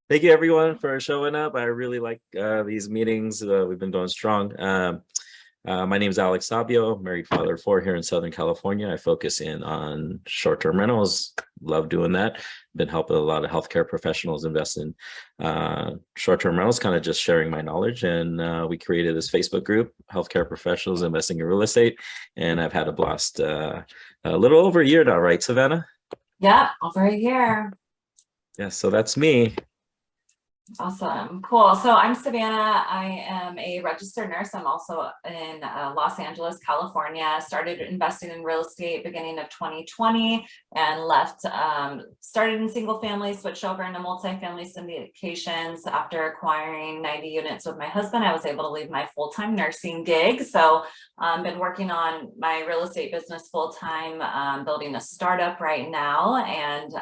Thank you everyone for showing up. I really like these meetings. We've been going strong. My name is Alex Sabio, married father of four here in Southern California. I focus in on short-term rentals. Love doing that. Been helping a lot of healthcare professionals invest in short-term rentals, kind of just sharing my knowledge. And we created this Facebook group, Healthcare Professionals Investing in Real Estate. And I've had a blast a little over a year now, right, Savannah? Yeah, over a year. Yeah, so that's me. Awesome. Cool. So I'm Savannah. I am a registered nurse. I'm also in Los Angeles, California. Started investing in real estate beginning of 2020 and left, started in single family, switched over into multifamily syndications. After acquiring 90 units with my husband, I was able to leave my full-time nursing gig. So I've been working on my real estate business full-time, building a startup right now. And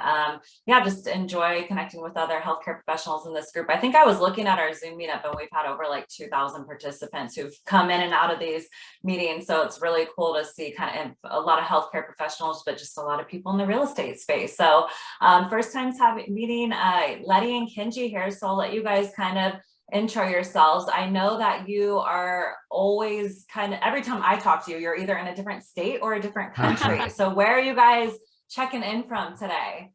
yeah, just enjoy connecting with other healthcare professionals in this group. I think I was looking at our Zoom meetup and we've had over like 2,000 participants who've come in and out of these meetings. So it's really cool to see kind of a lot of healthcare professionals, but just a lot of people in the real estate space. So first time meeting Leti and Kenji here. So I'll let you guys kind of intro yourselves. I know that you are always kind of, every time I talk to you, you're either in a different state or a different country. So where are you guys checking in from today?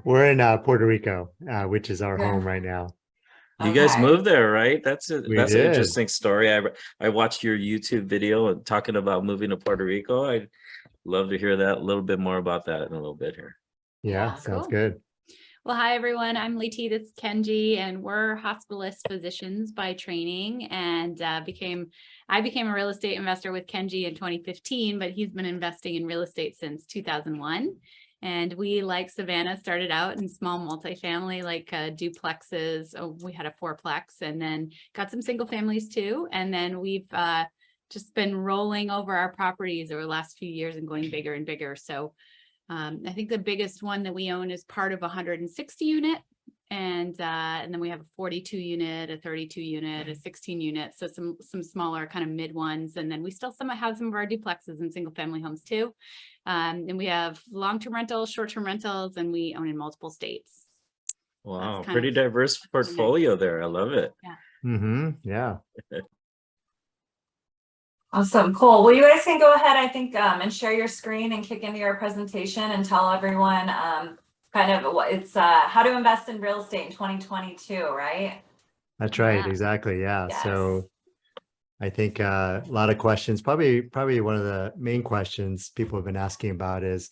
We're in Puerto Rico, which is our home right now. You guys moved there, right? That's an did. interesting story. I watched your YouTube video and talking about moving to Puerto Rico. I'd love to hear that a little bit more about that in a little bit here. Yeah, sounds good. Well, hi everyone. I'm Leti. This is Kenji, and we're hospitalist physicians by training. And I became a real estate investor with Kenji in 2015, but he's been investing in real estate since 2001. And we, like Savannah, started out in small multifamily, like duplexes. Oh, we had a fourplex, and then got some single families too. And then we've just been rolling over our properties over the last few years and going bigger and bigger. So I think the biggest one that we own is part of a 160 unit. And then we have a 42 unit, a 32 unit, a 16 unit. So some smaller kind of mid ones. And then we still have some of our duplexes and single family homes too. And we have long-term rentals, short-term rentals, and we own in multiple states. Wow, pretty diverse portfolio there. I love it. Yeah. Yeah. Awesome. Cool. Well, you guys can go ahead, I think, and share your screen and kick into your presentation and tell everyone kind of what it's how to invest in real estate in 2022, right? That's right. Exactly. Yeah. Yes. So I think a lot of questions, probably one of the main questions people have been asking about is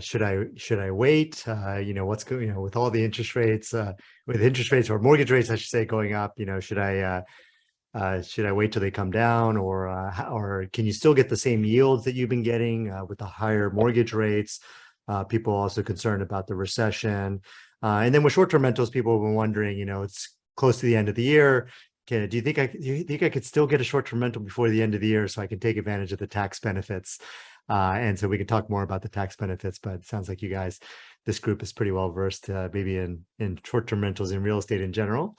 should I wait? What's going, with all the interest rates, with interest rates or mortgage rates, I should say, going up, should I wait till they come down, or can you still get the same yields that you've been getting with the higher mortgage rates? People also concerned about the recession. And then with short-term rentals, people have been wondering, it's close to the end of the year. Do you think I could still get a short-term rental before the end of the year so I can take advantage of the tax benefits? And so we can talk more about the tax benefits, but it sounds like you guys, this group is pretty well versed maybe in short-term rentals in real estate in general.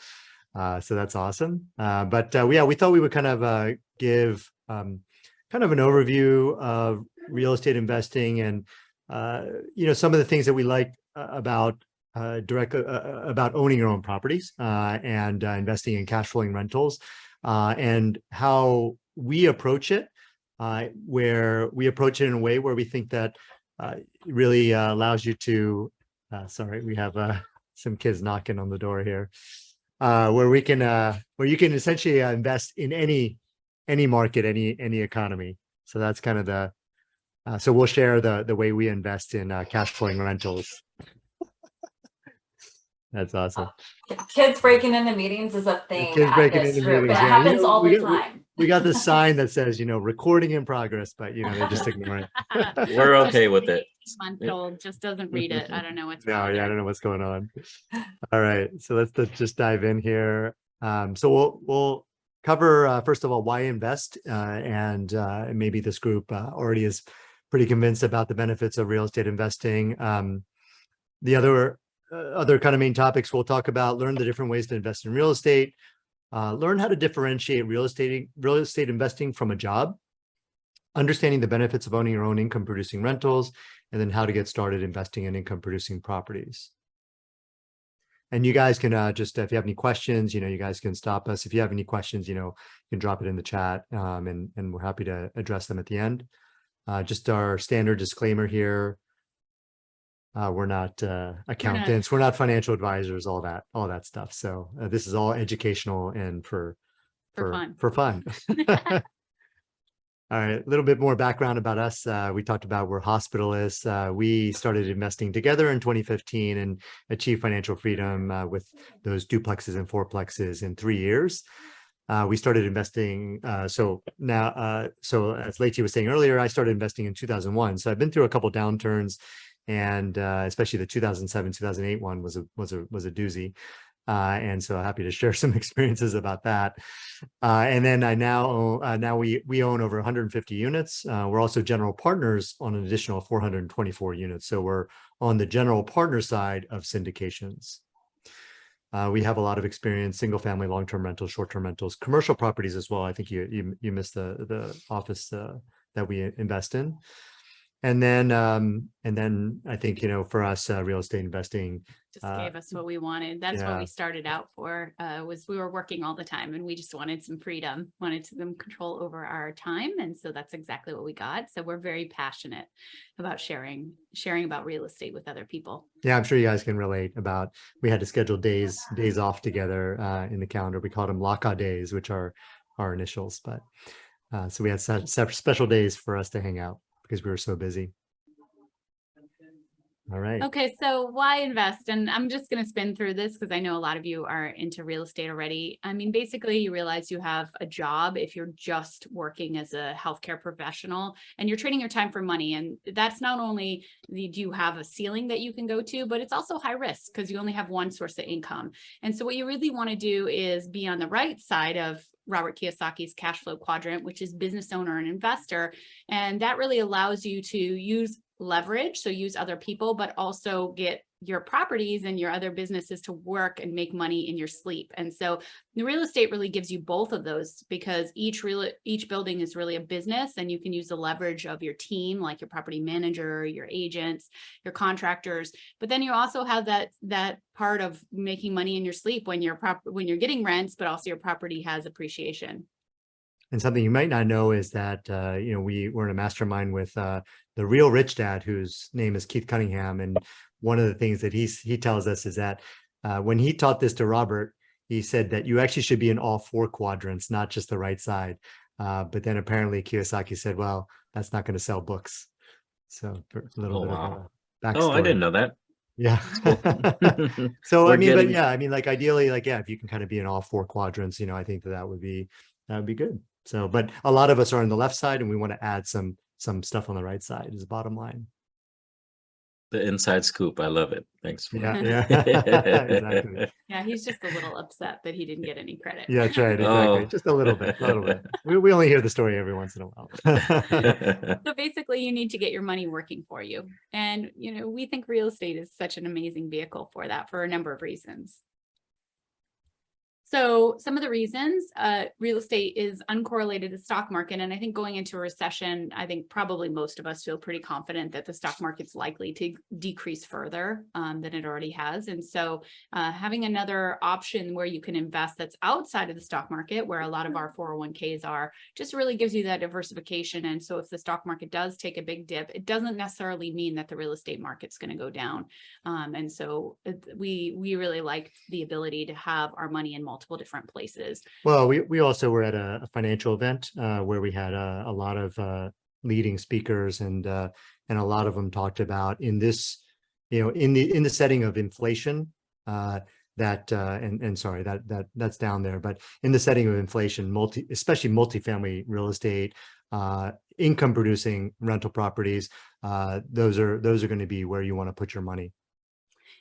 So that's awesome. But we thought we would kind of give kind of an overview of real estate investing and some of the things that we like about about owning your own properties and investing in cash flowing rentals and how we approach it, where we approach it in a way where we think that really allows you to, sorry, we have some kids knocking on the door here, where you can essentially invest in any market, any economy. So that's kind of the, so we'll share the way we invest in cash flowing rentals. That's awesome. Kids breaking into meetings is a thing. Kids breaking into meetings. It happens all the time. We got this sign that says, recording in progress, but they just ignore it. We're okay with it. Month-old just doesn't read it. I don't know what's I don't know what's going on. All right, so let's just dive in here. So we'll cover first of all why invest, and maybe this group already is pretty convinced about the benefits of real estate investing. The other kind of main topics we'll talk about: learn the different ways to invest in real estate, learn how to differentiate real estate investing from a job, understanding the benefits of owning your own income producing rentals, and then how to get started investing in income producing properties. And you guys can just, if you have any questions, you guys can stop us. If you have any questions, you can drop it in the chat, and we're happy to address them at the end. Just our standard disclaimer here. We're not accountants, we're not financial advisors, all that stuff. So this is all educational and for fun. All right, a little bit more background about us. We talked about we're hospitalists. We started investing together in 2015 and achieved financial freedom with those duplexes and fourplexes in 3 years. We started investing. So as Leti was saying earlier, I started investing in 2001. So I've been through a couple downturns, and especially the 2007, 2008 one was a doozy. And so happy to share some experiences about that. And then now we own over 150 units. We're also general partners on an additional 424 units. So we're on the general partner side of syndications. We have a lot of experience, single family, long-term rentals, short-term rentals, commercial properties as well. I think you missed the office that we invest in. And then I think, for us, real estate investing just gave us what we wanted. That's what we started out for, was we were working all the time and we just wanted some freedom, wanted some control over our time. And so that's exactly what we got. So we're very passionate about sharing about real estate with other people. Yeah, I'm sure you guys can relate about, we had to schedule days off together in the calendar. We called them LACA days, which are our initials. But so we had special days for us to hang out because we were so busy. All right. Okay, so why invest? And I'm just going to spin through this because I know a lot of you are into real estate already. I mean, basically, you realize you have a job if you're just working as a healthcare professional and you're trading your time for money. And that's not only do you have a ceiling that you can go to, but it's also high risk because you only have one source of income. And so what you really want to do is be on the right side of Robert Kiyosaki's cash flow quadrant, which is business owner and investor. And that really allows you to use leverage, so use other people, but also get your properties and your other businesses to work and make money in your sleep. And so the real estate really gives you both of those because each building is really a business, and you can use the leverage of your team, like your property manager, your agents, your contractors. But then you also have that part of making money in your sleep when you're getting rents, but also your property has appreciation. And something you might not know is that, we were in a mastermind with the real rich dad, whose name is Keith Cunningham. And one of the things that he tells us is that when he taught this to Robert, he said that you actually should be in all 4 quadrants, not just the right side. But then apparently Kiyosaki said, well, that's not going to sell books. So a little bit of a backstory. Oh, I didn't know that. Yeah. So, like ideally, if you can kind of be in all 4 quadrants, I think that would be good. So, but a lot of us are on the left side and we want to add some stuff on the right side is the bottom line. The inside scoop. I love it. Thanks. Yeah. Exactly. Yeah, he's just a little upset that he didn't get any credit. Yeah, that's right. Exactly. Just a little bit. We only hear the story every once in a while. So basically you need to get your money working for you. And, we think real estate is such an amazing vehicle for that for a number of reasons. So some of the reasons real estate is uncorrelated to the stock market. And I think going into a recession, I think probably most of us feel pretty confident that the stock market's likely to decrease further than it already has. And so having another option where you can invest that's outside of the stock market, where a lot of our 401ks are, just really gives you that diversification. And so if the stock market does take a big dip, it doesn't necessarily mean that the real estate market's going to go down. And so we really like the ability to have our money in multiple different places. Well, we also were at a financial event where we had a lot of leading speakers, and a lot of them talked about in this, in the setting of inflation, that's down there, but in the setting of inflation, especially multifamily real estate, income producing rental properties, those are going to be where you want to put your money.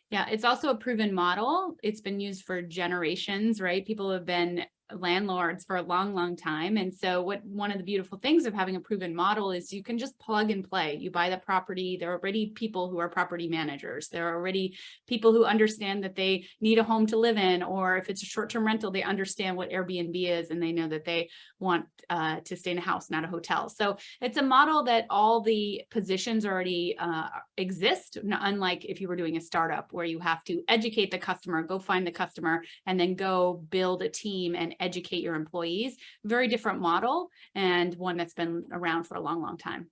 Yeah, it's also a proven model. It's been used for generations, right? People have been landlords for a long, long time. And so one of the beautiful things of having a proven model is you can just plug and play. You buy the property. There are already people who are property managers. There are already people who understand that they need a home to live in, or if it's a short-term rental, they understand what Airbnb is and they know that they want to stay in a house, not a hotel. So it's a model that all the positions already exist, unlike if you were doing a startup where you have to educate the customer, go find the customer, and then go build a team and educate your employees. Very different model, and one that's been around for a long, long time.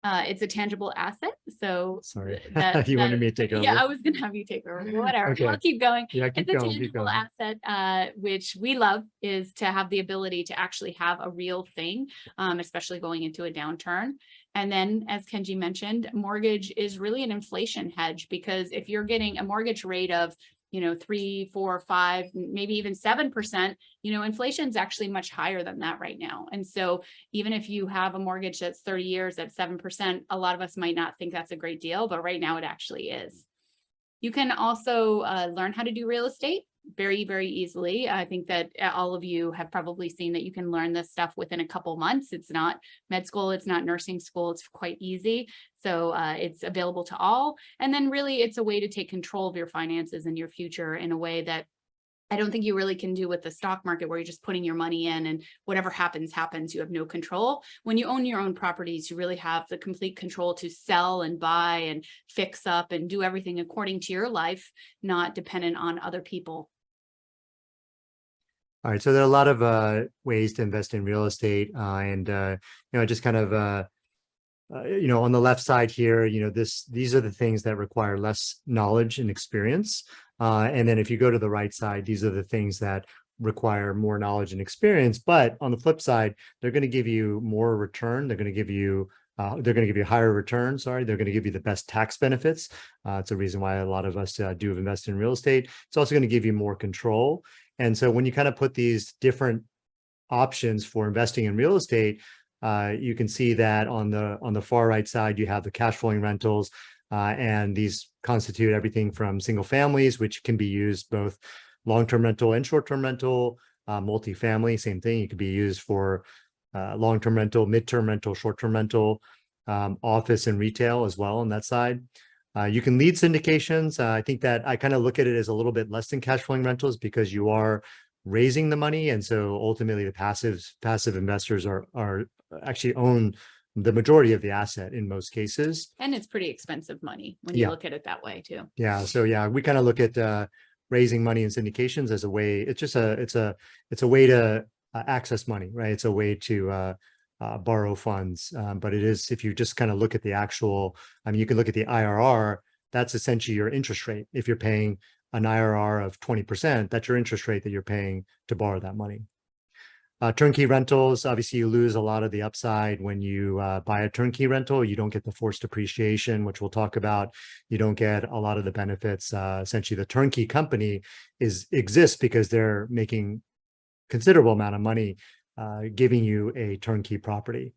It's a tangible asset. So Sorry, that, you wanted me to take over? Yeah, I was gonna have you take over. Whatever. Okay. I'll keep going. Yeah, keep It's a going, keep tangible going. asset, which we love, is to have the ability to actually have a real thing, especially going into a downturn. And then, as Kenji mentioned, mortgage is really an inflation hedge, because if you're getting a mortgage rate of 3, 4, 5, maybe even 7%, inflation is actually much higher than that right now. And so even if you have a mortgage that's 30 years at 7%, a lot of us might not think that's a great deal, but right now it actually is. You can also learn how to do real estate very, very easily. I think that all of you have probably seen that you can learn this stuff within a couple months. It's not med school, it's not nursing school, it's quite easy. So it's available to all. And then really it's a way to take control of your finances and your future in a way that I don't think you really can do with the stock market, where you're just putting your money in and whatever happens, happens. You have no control. When you own your own properties, you really have the complete control to sell and buy and fix up and do everything according to your life, not dependent on other people. All right, so there are a lot of ways to invest in real estate, just kind of on the left side here, these are the things that require less knowledge and experience. And then if you go to the right side, these are the things that require more knowledge and experience. But on the flip side, they're going to give you more return. They're going to give you higher return. Sorry, they're going to give you the best tax benefits. It's a reason why a lot of us do invest in real estate. It's also going to give you more control. And so when you kind of put these different options for investing in real estate, you can see that on the far right side, you have the cash flowing rentals, and these constitute everything from single families, which can be used both long-term rental and short-term rental, multifamily, same thing. It could be used for long-term rental, mid-term rental, short-term rental, office and retail as well on that side. You can lead syndications. I think that I kind of look at it as a little bit less than cash flowing rentals, because you are raising the money. And so ultimately the passive investors are actually own the majority of the asset in most cases. And it's pretty expensive money when you look at it that way too. Yeah. So yeah, we kind of look at raising money in syndications as a way. It's just it's a way to access money, right? It's a way to borrow funds. But it is, if you just kind of look at the actual, you can look at the IRR, that's essentially your interest rate. If you're paying an IRR of 20%, that's your interest rate that you're paying to borrow that money. Turnkey rentals, obviously you lose a lot of the upside when you buy a turnkey rental. You don't get the forced depreciation, which we'll talk about. You don't get a lot of the benefits. Essentially, the turnkey company exists because they're making considerable amount of money giving you a turnkey property.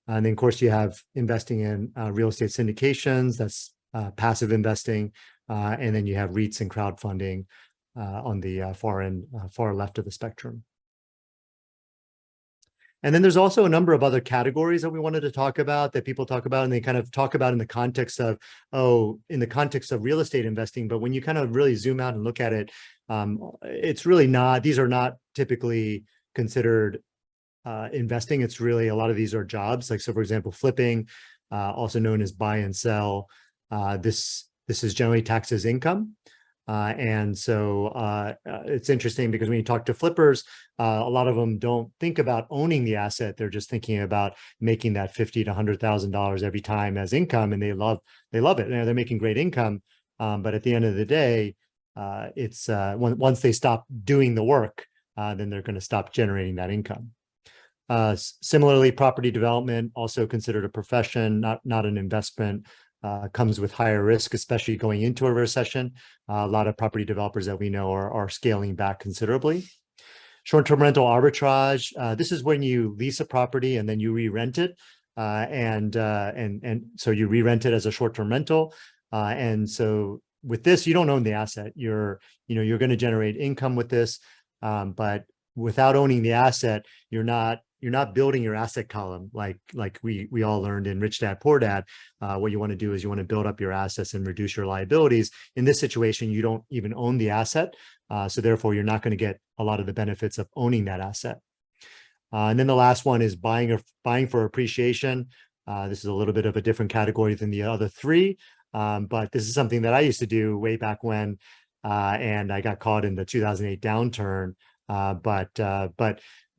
And then, of course, you have investing in real estate syndications. That's passive investing. And then you have REITs and crowdfunding on the far left of the spectrum. And then there's also a number of other categories that we wanted to talk about, that people talk about, and they kind of talk about in the context of, in the context of real estate investing. But when you kind of really zoom out and look at it, it's really not, these are not typically considered investing. It's really, a lot of these are jobs. Like, so for example, flipping, also known as buy and sell. This is generally taxed as income. And so it's interesting because when you talk to flippers, a lot of them don't think about owning the asset. They're just thinking about making that $50,000 to $100,000 every time as income, and they love it. They're making great income, but at the end of the day, it's once they stop doing the work, then they're going to stop generating that income. Similarly, property development, also considered a profession, not an investment. Comes with higher risk, especially going into a recession. A lot of property developers that we know are scaling back considerably. Short-term rental arbitrage. This is when you lease a property and then you re-rent it, and so you re-rent it as a short-term rental. And so with this, you don't own the asset. You're going to generate income with this, but without owning the asset, you're not building your asset column like we all learned in Rich Dad Poor Dad. What you want to do is you want to build up your assets and reduce your liabilities. In this situation, you don't even own the asset, so therefore you're not going to get a lot of the benefits of owning that asset. And then the last one is buying for appreciation. This is a little bit of a different category than the other three, but this is something that I used to do way back when, and I got caught in the 2008 downturn.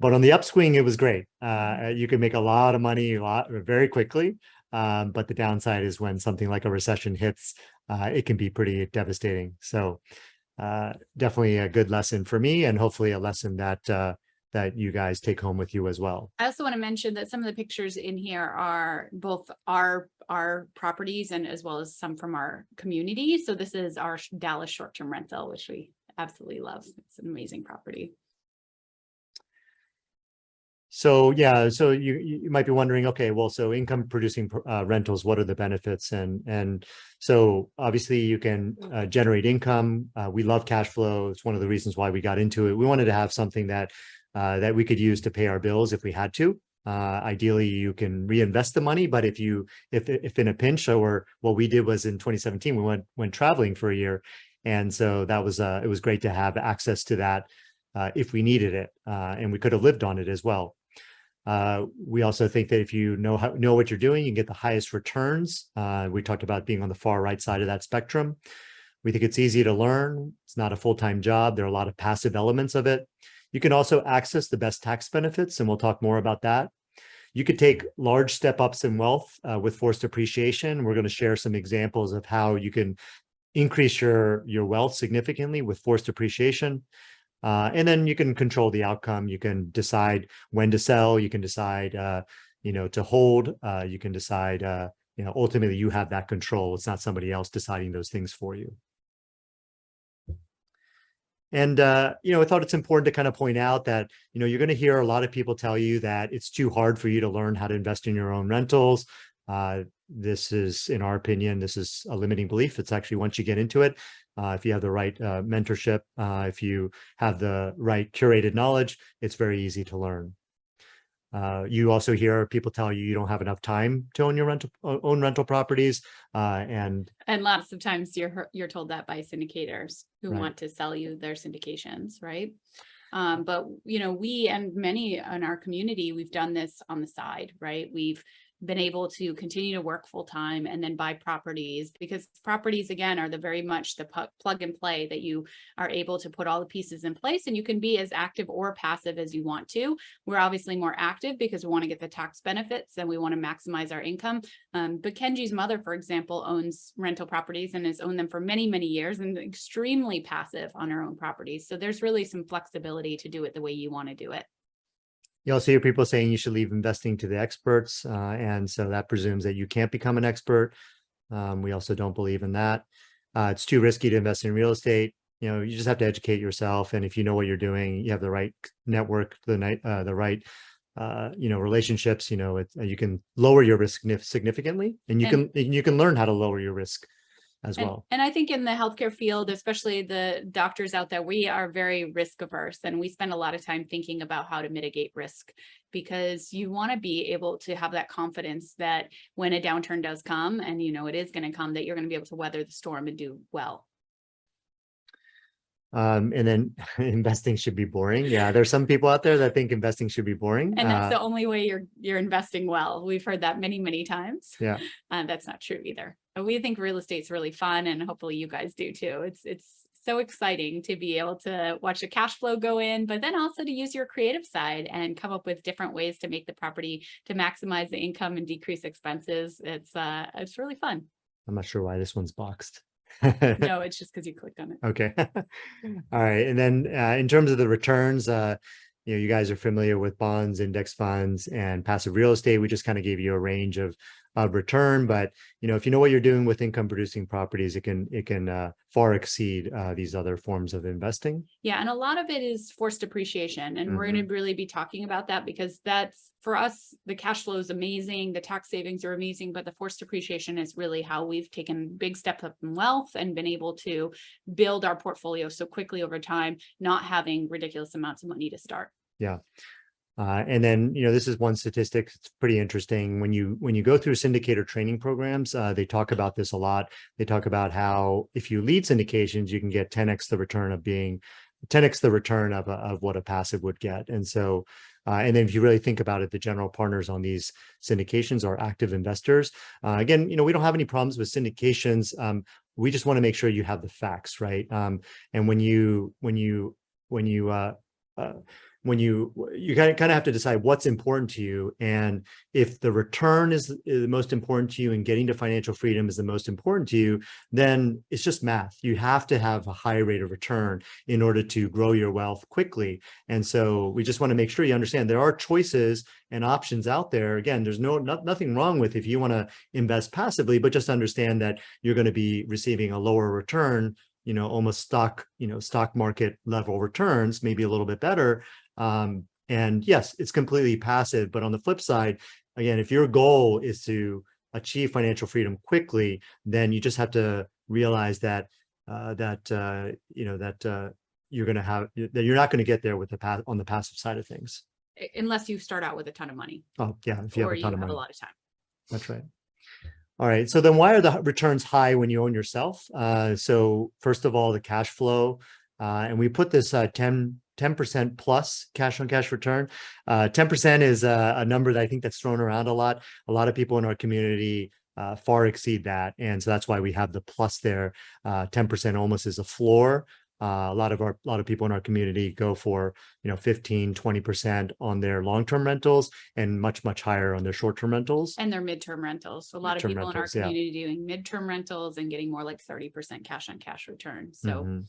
But on the upswing, it was great. You can make a lot of money very quickly. But the downside is when something like a recession hits, it can be pretty devastating. So definitely a good lesson for me, and hopefully a lesson that you guys take home with you as well. I also want to mention that some of the pictures in here are both our properties and as well as some from our community. So this is our Dallas short-term rental, which we absolutely love. It's an amazing property. So yeah, so you might be wondering, okay, well, so income producing rentals, what are the benefits? And so obviously you can generate income. We love cash flow. It's one of the reasons why we got into it. We wanted to have something that we could use to pay our bills if we had to. Ideally, you can reinvest the money, but if in a pinch, or what we did was in 2017, we went traveling for a year, and so that was it was great to have access to that if we needed it, and we could have lived on it as well. We also think that if you know what you're doing, you can get the highest returns. We talked about being on the far right side of that spectrum. We think it's easy to learn. It's not a full-time job. There are a lot of passive elements of it. You can also access the best tax benefits, and we'll talk more about that. You could take large step-ups in wealth with forced appreciation. We're going to share some examples of how you can increase your wealth significantly with forced appreciation. And then you can control the outcome. You can decide when to sell. You can decide, to hold. You can decide, ultimately you have that control. It's not somebody else deciding those things for you. And, I thought it's important to kind of point out that, you're going to hear a lot of people tell you that it's too hard for you to learn how to invest in your own rentals. This is, in our opinion, this is a limiting belief. It's actually, once you get into it, if you have the right mentorship, if you have the right curated knowledge, it's very easy to learn. You also hear people tell you don't have enough time to own your own rental properties, and lots of times you're told that by syndicators who Right. want to sell you their syndications, right? But we and many in our community, we've done this on the side, right? We've been able to continue to work full time and then buy properties, because properties again are very much the plug and play, that you are able to put all the pieces in place and you can be as active or passive as you want to. We're obviously more active because we want to get the tax benefits and we want to maximize our income. But Kenji's mother, for example, owns rental properties and has owned them for many, many years and extremely passive on her own properties. So there's really some flexibility to do it the way you want to do it. you also hear people saying you should leave investing to the experts. And so that presumes that you can't become an expert. We also don't believe in that. It's too risky to invest in real estate. You just have to educate yourself. And if you know what you're doing, you have the right network, the right relationships, you can lower your risk significantly, and you can learn how to lower your risk as well. And I think in the healthcare field, especially the doctors out there, we are very risk averse, and we spend a lot of time thinking about how to mitigate risk, because you want to be able to have that confidence that when a downturn does come, and it is going to come, that you're going to be able to weather the storm and do well. And then investing should be boring. Yeah, there's some people out there that think investing should be boring. And that's the only way you're investing well. We've heard that many, many times. Yeah. That's not true either. We think real estate's really fun, and hopefully you guys do too. It's so exciting to be able to watch the cash flow go in, but then also to use your creative side and come up with different ways to make the property to maximize the income and decrease expenses. It's really fun. I'm not sure why this one's boxed. No, it's just because you clicked on it. Okay. All right. And then in terms of the returns, you guys are familiar with bonds, index funds, and passive real estate. We just kind of gave you a range of return. But if you know what you're doing with income producing properties, it can far exceed these other forms of investing. Yeah, and a lot of it is forced depreciation, and we're going to really be talking about that because that's, for us, the cash flow is amazing, the tax savings are amazing, but the forced depreciation is really how we've taken big steps up in wealth and been able to build our portfolio so quickly over time, not having ridiculous amounts of money to start. Yeah. And then, this is one statistic. It's pretty interesting. When you go through syndicator training programs, they talk about this a lot. They talk about how if you lead syndications, you can get 10x the return of what a passive would get. And so, and then if you really think about it, the general partners on these syndications are active investors. Again, we don't have any problems with syndications. We just want to make sure you have the facts, right? And when you kind of have to decide what's important to you. And if the return is the most important to you and getting to financial freedom is the most important to you, then it's just math. You have to have a high rate of return in order to grow your wealth quickly. And so we just want to make sure you understand there are choices and options out there. Again, there's nothing wrong with if you want to invest passively, but just understand that you're going to be receiving a lower return, almost stock market level returns, maybe a little bit better. And yes, it's completely passive, but on the flip side, again, if your goal is to achieve financial freedom quickly, then you just have to realize that you're not going to get there with on the passive side of things. Unless you start out with a ton of money. Oh yeah, if you have a ton of money. A lot of time. That's right. All right. So then why are the returns high when you own yourself? So first of all, the cash flow, and we put this 10% plus cash on cash return. 10% is a number that I think that's thrown around a lot. A lot of people in our community far exceed that. And so that's why we have the plus there. 10% almost is a floor. A lot of people in our community go for 15, 20% on their long-term rentals and much higher on their short-term rentals and their midterm rentals. So a lot of people in our community doing midterm rentals and getting more like 30% cash on cash returns. So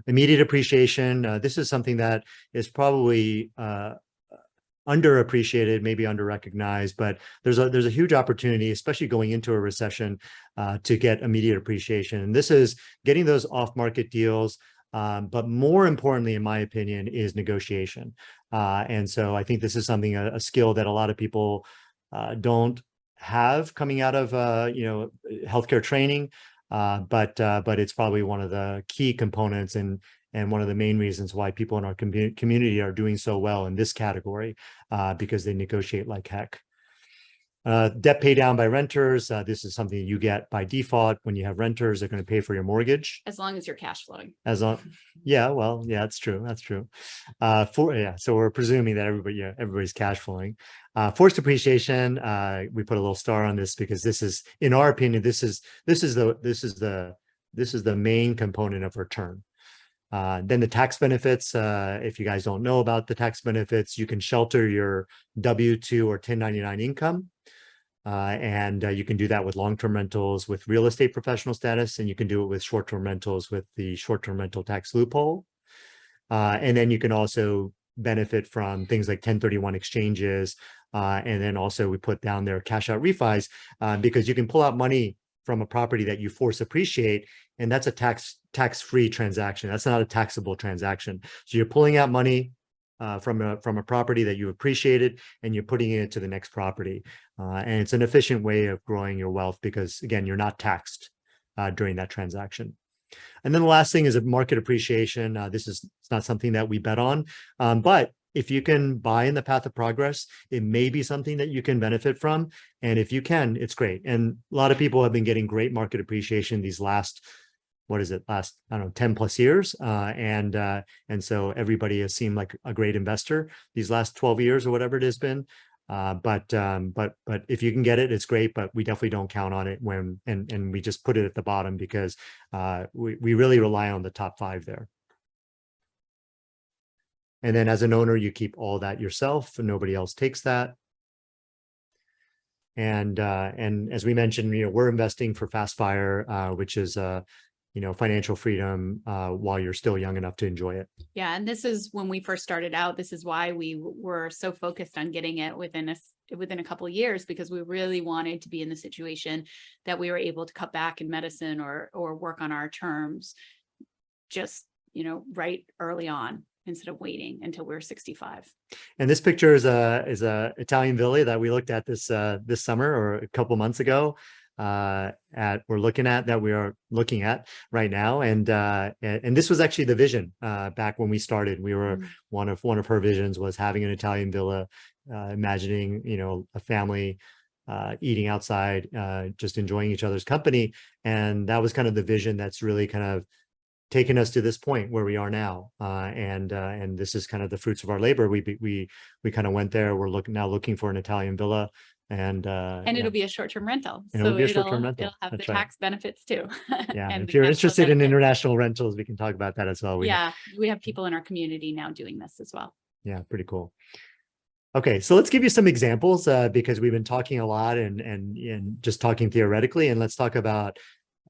immediate appreciation. This is something that is probably underappreciated, maybe underrecognized, but there's a huge opportunity, especially going into a recession, to get immediate appreciation. And this is getting those off-market deals, but more importantly, in my opinion, is negotiation. And so I think this is something, a skill that a lot of people don't have coming out of healthcare training, but it's probably one of the key components and one of the main reasons why people in our community are doing so well in this category, because they negotiate like heck. Debt pay down by renters. This is something you get by default. When you have renters, they're going to pay for your mortgage. As long as you're cash flowing. Yeah, that's true. So we're presuming that everybody's cash flowing. Forced depreciation. We put a little star on this because this is, in our opinion, this is the main component of return. Then the tax benefits, if you guys don't know about the tax benefits, you can shelter your W-2 or 1099 income. And you can do that with long-term rentals with real estate professional status, and you can do it with short-term rentals with the short-term rental tax loophole. And then you can also benefit from things like 1031 exchanges. And then also we put down there cash out refis, because you can pull out money from a property that you force appreciate, and that's a tax-free transaction. That's not a taxable transaction. So you're pulling out money from a property that you appreciated, and you're putting it into the next property. And it's an efficient way of growing your wealth because, again, you're not taxed during that transaction. And then the last thing is a market appreciation. It's not something that we bet on, but if you can buy in the path of progress, it may be something that you can benefit from. And if you can, it's great. And a lot of people have been getting great market appreciation these last, 10 plus years. And so everybody has seemed like a great investor these last 12 years or whatever it has been. But if you can get it, it's great, but we definitely don't count on it and we just put it at the bottom because we really rely on the top 5 there. And then as an owner, you keep all that yourself and nobody else takes that. And as we mentioned, we're investing for Fast Fire, which is financial freedom while you're still young enough to enjoy it. Yeah, and this is when we first started out. This is why we were so focused on getting it within a couple of years, because we really wanted to be in the situation that we were able to cut back in medicine or work on our terms just, right early on, instead of waiting until we were 65. And this picture is a Italian villa that we looked at this summer or a couple months ago. We are looking at right now, and this was actually the vision back when we started. We were one of her visions was having an Italian villa, imagining a family eating outside, just enjoying each other's company, and that was kind of the vision that's really kind of taken us to this point where we are now, and this is kind of the fruits of our labor. We kind of went there. We're looking for an Italian villa. And it'll be a short-term rental. And it'll be a short-term rental. It'll have That's the tax benefits too. Yeah, And if the you're cash flow interested in benefits. international rentals, we can talk about that as well. We have people in our community now doing this as well. Yeah, pretty cool. Okay, so let's give you some examples because we've been talking a lot and just talking theoretically, and let's talk about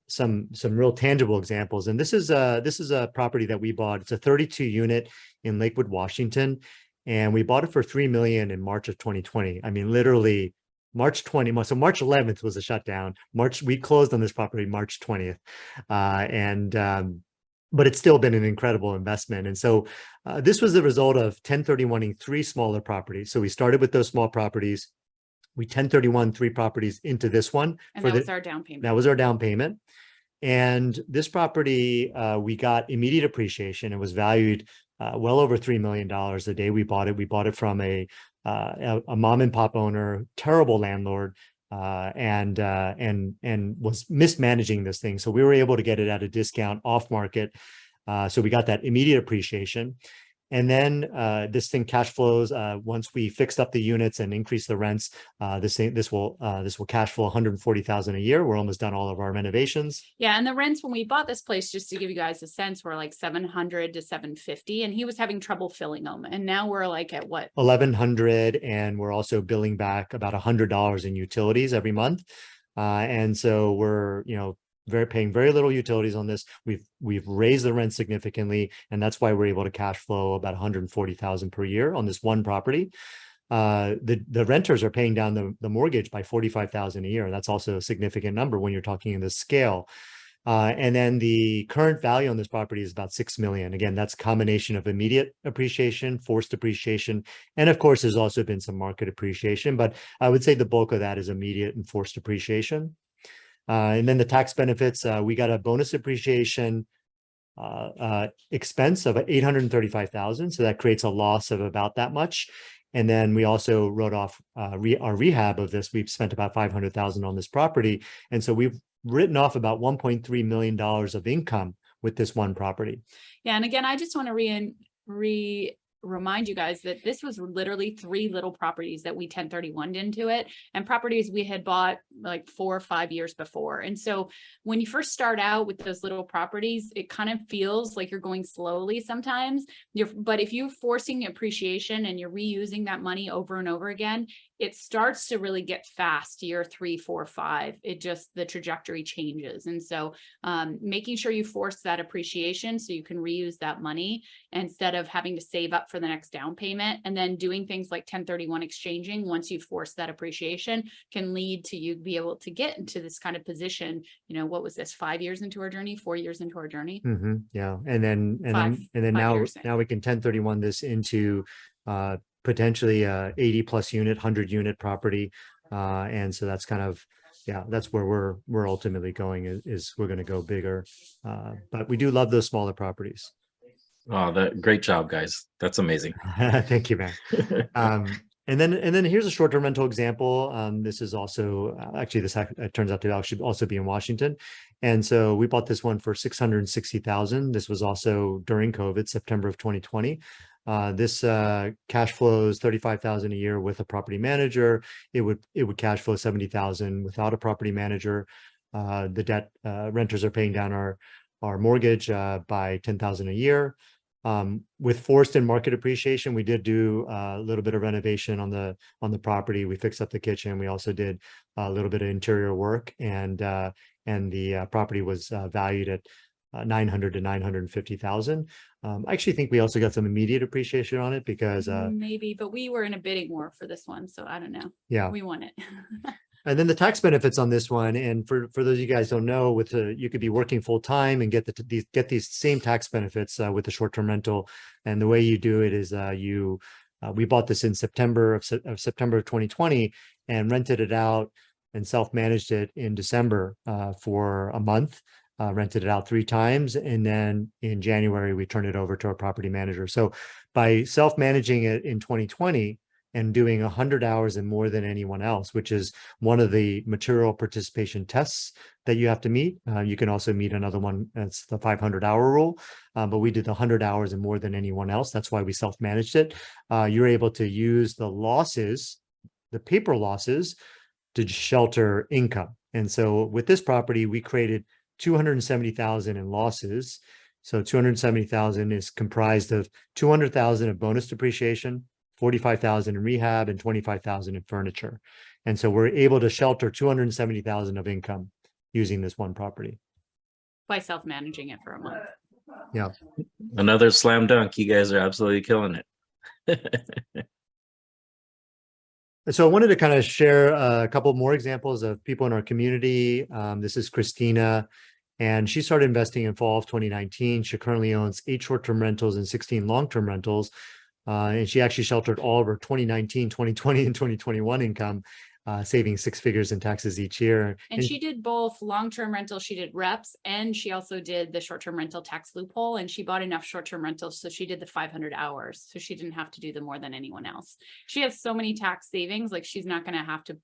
some real tangible examples. And this is a property that we bought. It's a 32 unit in Lakewood, Washington, and we bought it for $3 million in March of 2020. I mean, literally March 20th. So March 11th was a shutdown. We closed on this property March 20th, but it's still been an incredible investment. And so this was the result of 1031ing 3 smaller properties. So we started with those small properties. We 1031 3 properties into this one. And that was our down payment. That was our down payment. And this property, we got immediate appreciation. It was valued well over $3 million the day we bought it. We bought it from a mom and pop owner, terrible landlord, and was mismanaging this thing. So we were able to get it at a discount off market. So we got that immediate appreciation. And then this thing cash flows once we fixed up the units and increased the rents. This will cash flow $140,000 a year. We're almost done all of our renovations. Yeah, and the rents when we bought this place, just to give you guys a sense, were like $700 to $750, and he was having trouble filling them. And now we're like at what? $1,100, and we're also billing back about $100 in utilities every month. And so we're paying very little utilities on this. We've raised the rent significantly, and that's why we're able to cash flow about $140,000 per year on this one property. The renters are paying down the mortgage by $45,000 a year. That's also a significant number when you're talking in this scale. And then the current value on this property is about $6 million. Again, that's a combination of immediate appreciation, forced appreciation, and of course, there's also been some market appreciation, but I would say the bulk of that is immediate and forced appreciation. And then the tax benefits, we got a bonus appreciation expense of $835,000. So that creates a loss of about that much. And then we also wrote off our rehab of this. We've spent about $500,000 on this property. And so we've written off about $1.3 million of income with this one property. Yeah. And again, I just want to remind you guys that this was literally 3 little properties that we 1031'd into it, and properties we had bought like 4 or 5 years before. And so when you first start out with those little properties, it kind of feels like you're going slowly sometimes. But if you're forcing appreciation and you're reusing that money over and over again, it starts to really get fast year 3, 4, 5. The trajectory changes. And so making sure you force that appreciation so you can reuse that money instead of having to save up for the next down payment, and then doing things like 1031 exchanging once you force that appreciation can lead to you be able to get into this kind of position. What was this, 5 years into our journey, 4 years into our journey? Mm-hmm. Yeah. And then now we can 1031 this into potentially 80 plus unit, 100 unit property. And so that's kind of, that's where we're ultimately going is we're going to go bigger. But we do love those smaller properties. Oh, great job, guys. That's amazing. Thank you, man. And then here's a short-term rental example. This is also it turns out to actually also be in Washington. And so we bought this one for $660,000. This was also during COVID, September of 2020. This cash flows $35,000 a year with a property manager. It would cash flow $70,000 without a property manager. The debt renters are paying down our mortgage by $10,000 a year. With forced and market appreciation, we did do a little bit of renovation on the property. We fixed up the kitchen. We also did a little bit of interior work, and the property was valued at 900 to 950,000. I actually think we also got some immediate appreciation on it because maybe, but we were in a bidding war for this one, so I don't know. yeah, We won it. and then the tax benefits on this one, and for those of you guys don't know, with you could be working full time and get these same tax benefits with the short term rental. And the way you do it is we bought this in September of 2020 and rented it out and self managed it in December for a month. Rented it out 3 times, and then in January we turned it over to our property manager. So by self managing it in 2020. And doing 100 hours and more than anyone else, which is one of the material participation tests that you have to meet. You can also meet another one, that's the 500-hour rule, but we did the 100 hours and more than anyone else. That's why we self-managed it. You're able to use the losses, the paper losses, to shelter income. And so with this property, we created 270,000 in losses. So 270,000 is comprised of 200,000 of bonus depreciation, 45,000 in rehab, and 25,000 in furniture. And so we're able to shelter 270,000 of income using this one property. By self-managing it for a month. Yeah. Another slam dunk. You guys are absolutely killing it. So I wanted to kind of share a couple more examples of people in our community. This is Christina, and she started investing in fall of 2019. She currently owns 8 short-term rentals and 16 long-term rentals. And she actually sheltered all of her 2019, 2020, and 2021 income, saving 6 figures in taxes each year. And she did both long-term rentals, she did reps, and she also did the short-term rental tax loophole, and she bought enough short-term rentals, so she did the 500 hours. So she didn't have to do the more than anyone else. She has so many tax savings, like she's not gonna have to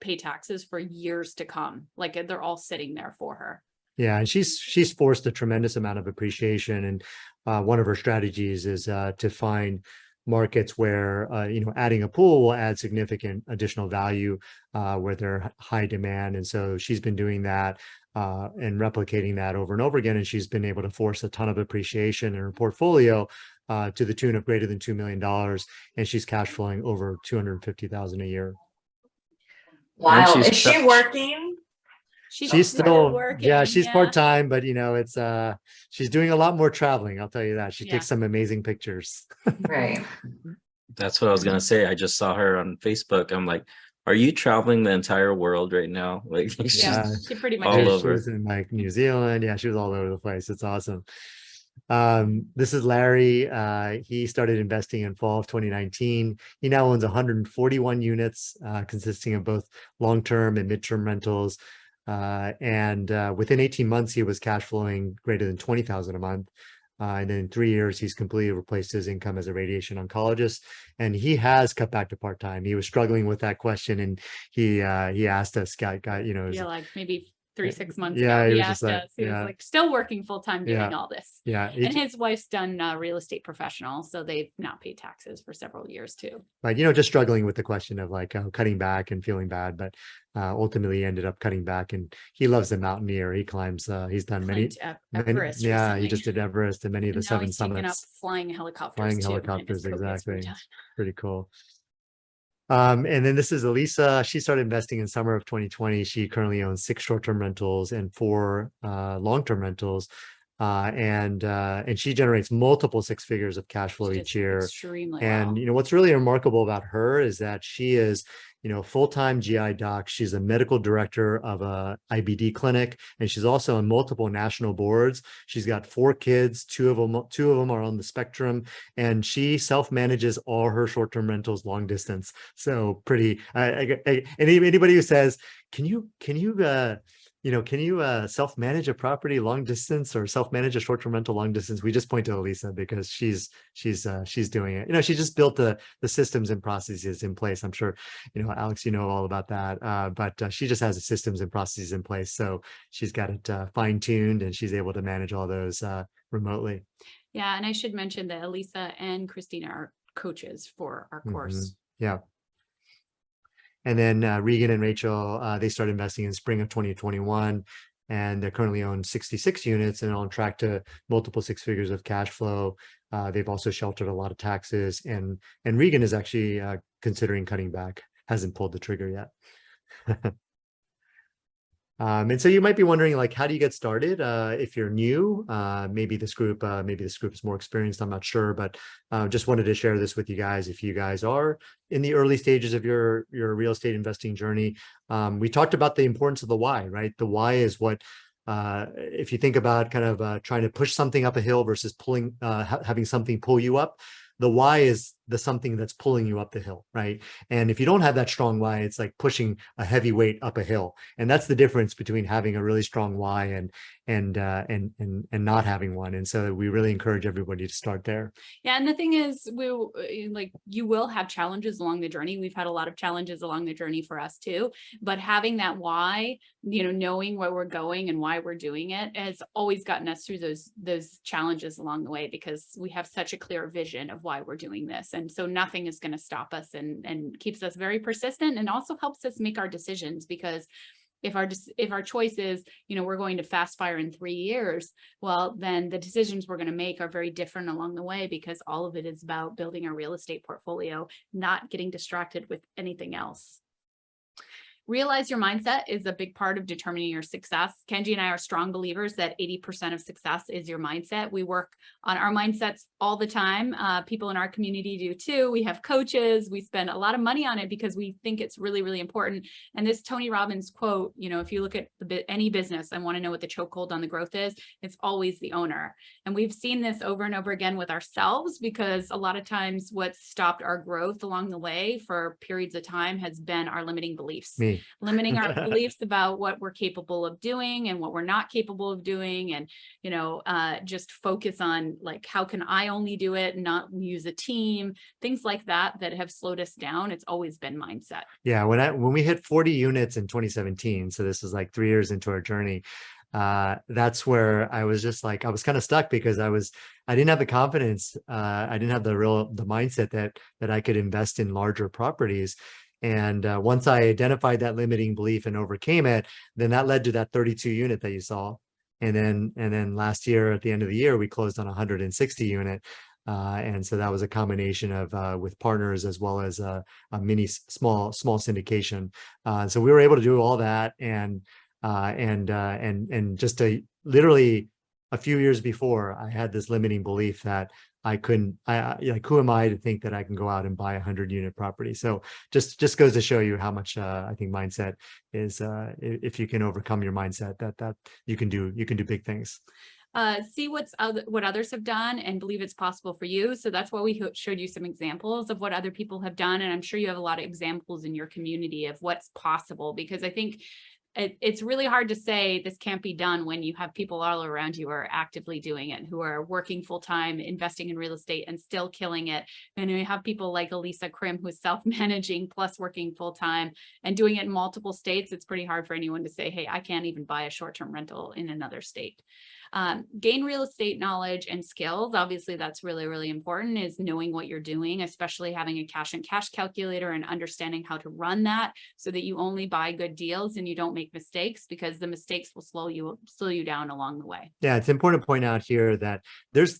pay taxes for years to come. Like they're all sitting there for her. Yeah, and she's forced a tremendous amount of appreciation, and one of her strategies is to find markets where adding a pool will add significant additional value where they're high demand. And so she's been doing that and replicating that over and over again, and she's been able to force a ton of appreciation in her portfolio to the tune of greater than $2 million, and she's cash flowing over $250,000 a year. Wow, is she working? She's still working. Yeah, she's part-time, but it's she's doing a lot more traveling, I'll tell you that. She takes some amazing pictures. Right. That's what I was gonna say. I just saw her on Facebook. I'm like, are you traveling the entire world right now? Like she's she pretty much all She over. was in like New Zealand. Yeah, she was all over the place. It's awesome. This is Larry. He started investing in fall of 2019. He now owns 141 units, consisting of both long-term and mid-term rentals. And within 18 months, he was cash flowing greater than 20,000 a month. And then in 3 years, he's completely replaced his income as a radiation oncologist. And he has cut back to part-time. He was struggling with that question, and he asked us, like maybe 3-6 months Yeah, ago. he He was asked just like, us, he was like still working full-time doing all this. Yeah. And his wife's done real estate professional, so they've not paid taxes for several years too. But just struggling with the question of like cutting back and feeling bad, but ultimately he ended up cutting back, and he loves the mountaineer. He climbs. He's done many. Everest Yeah, recently. he just did Everest and many of the And now 7 he's taken up summits. flying helicopters. Flying too, and his helicopters, focus exactly. we're done. Pretty cool. And then this is Elisa. She started investing in summer of 2020. She currently owns 6 short-term rentals and 4 long-term rentals. And she generates multiple 6 figures of cash flow each year. Extremely And well. what's really remarkable about her is that she is full-time GI doc. She's a medical director of a IBD clinic, and she's also on multiple national boards. She's got 4 kids, 2 of them are on the spectrum, and she self-manages all her short-term rentals long distance. So pretty. Anybody who says, can you self-manage a property long distance or self-manage a short-term rental long distance? We just point to Elisa because she's doing it. She just built the systems and processes in place. I'm sure, Alex, all about that. But she just has the systems and processes in place. So she's got it fine-tuned, and she's able to manage all those remotely. Yeah, and I should mention that Elisa and Christina are coaches for our course. Yeah. And then Regan and Rachel, they started investing in spring of 2021, and they currently own 66 units and are on track to multiple 6 figures of cash flow. They've also sheltered a lot of taxes, and Regan is actually considering cutting back, hasn't pulled the trigger yet. And so you might be wondering, like, how do you get started? If you're new, maybe this group is more experienced. I'm not sure, but just wanted to share this with you guys. If you guys are in the early stages of your real estate investing journey, we talked about the importance of the why, right? The why is what, if you think about kind of trying to push something up a hill versus pulling, having something pull you up. The why is the something that's pulling you up the hill, right? And if you don't have that strong why, it's like pushing a heavy weight up a hill. And that's the difference between having a really strong why and not having one. And so we really encourage everybody to start there. Yeah, and the thing is, you will have challenges along the journey. We've had a lot of challenges along the journey for us too, but having that why, knowing where we're going and why we're doing it has always gotten us through those challenges along the way, because we have such a clear vision of why we're doing this. And so nothing is going to stop us, and keeps us very persistent, and also helps us make our decisions, because if our choice is, we're going to fast fire in 3 years, well, then the decisions we're going to make are very different along the way, because all of it is about building a real estate portfolio, not getting distracted with anything else. Realize your mindset is a big part of determining your success. Kenji and I are strong believers that 80% of success is your mindset. We work on our mindsets all the time. People in our community do too. We have coaches. We spend a lot of money on it because we think it's really, really important. And this Tony Robbins quote, if you look at any business and want to know what the chokehold on the growth is, it's always the owner. And we've seen this over and over again with ourselves, because a lot of times what stopped our growth along the way for periods of time has been our limiting beliefs. Limiting our beliefs about what we're capable of doing and what we're not capable of doing. And, just focus on, like, how can I only do it and not use a team, things like that have slowed us down. It's always been mindset. Yeah. When we hit 40 units in 2017, so this is like 3 years into our journey, that's where I was just like, I was kind of stuck, because I didn't have the confidence. I didn't have the mindset that I could invest in larger properties. And once I identified that limiting belief and overcame it, then that led to that 32 unit that you saw. And then last year, at the end of the year, we closed on 160 unit. And so that was a combination of with partners, as well as a small syndication. So we were able to do all that, and just literally a few years before, I had this limiting belief that I couldn't, like, who am I to think that I can go out and buy 100-unit property? So just goes to show you how much I think mindset is, if you can overcome your mindset, that you can do big things. See what others have done and believe it's possible for you. So that's why we showed you some examples of what other people have done. And I'm sure you have a lot of examples in your community of what's possible, because I think it's really hard to say this can't be done when you have people all around you who are actively doing it, who are working full-time, investing in real estate and still killing it. And you have people like Elisa Krim, who's self-managing plus working full-time and doing it in multiple states. It's pretty hard for anyone to say, hey, I can't even buy a short-term rental in another state. Gain real estate knowledge and skills. Obviously, that's really, really important, is knowing what you're doing, especially having a cash and cash calculator and understanding how to run that so that you only buy good deals and you don't make mistakes, because the mistakes will slow you down along the way. Yeah, it's important to point out here that there's